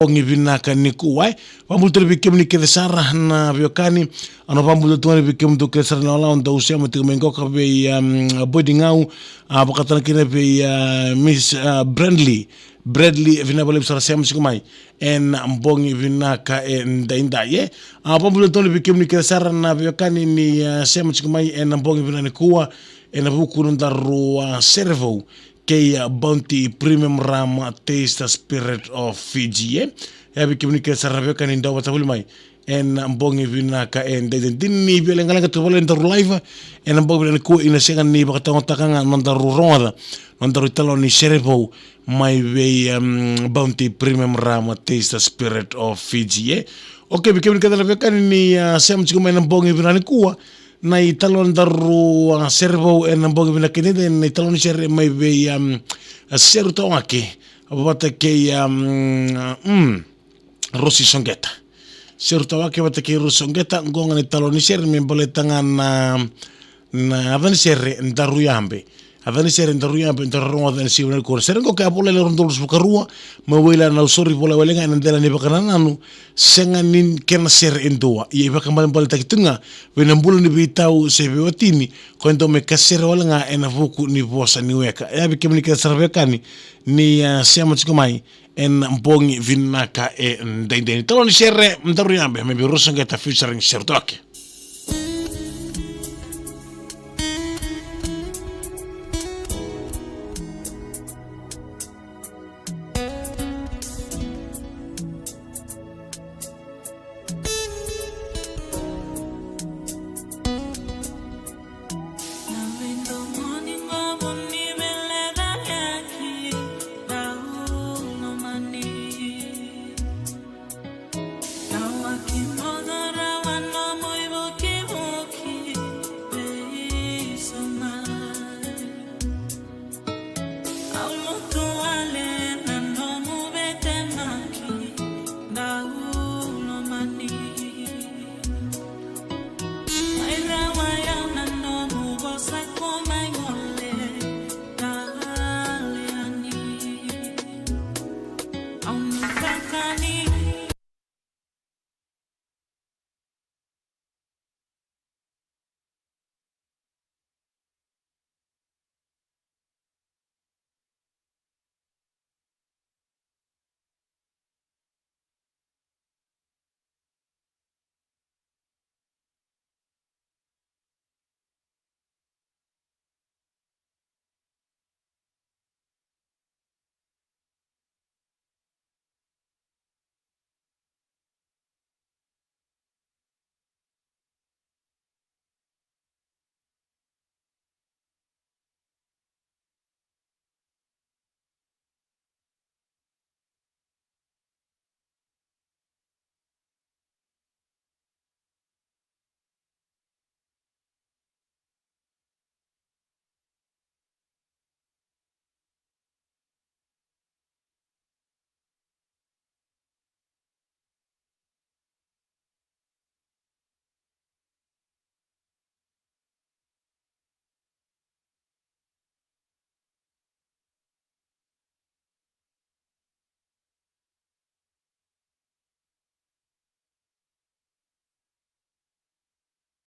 Ongi vinaka ni kuwai pambulter bikem ni kedesara na biokani ano pambulter tuani bikem tu kedesara na ola onda usia mati mengoka be bodingau bakatana kina be Miss Bradley vinabole bisara siam sikumai en mbongi vinaka en daindaye pambulter tuani bikem ni kedesara na biokani ni siam sikumai en mbongi vinani kuwa en buku nundaru servo kei Bounty Premium Ram Taste Spirit of Fiji ya bikim ni kedesara na biokani ndawa tabuli mai en mbongi vinaka en dini biolengala tubole ndaru live en mbongi vinani kuwa inasenga ni bakatangotakanga nundaru ronda nundaru italo ni servo my way Bounty Premium Ram Taste Spirit of Fiji okay bikim ni kedesara na biokani ni siam sikumai en mbongi vinani kuwa na italon daru servo en mbongi vina kenede na italon ser mai be seru tawake abata ke Rosi Songeta seru tawake abata ke Rosi Songeta ngonga ni talon ser me boletanga na avan ser ndaru yambe avan ser ndaru yambe ndaru avan ser na ko ser ngo ka pole le rondol sukarua ma wela na usori pole welenga na ndela ni bakana nanu senga nin kena ser endua ye bakambal boleta kitunga wena mbulu ni bitau sebe watini kwendo me kasere wala ena vuku ni bosa ni weka ya bikem ni kasarvekani ni siamo chikomai en mbongi vinaka e ndende tolo ni shere ndaru yambe me Rosi Songeta featuring Sertoke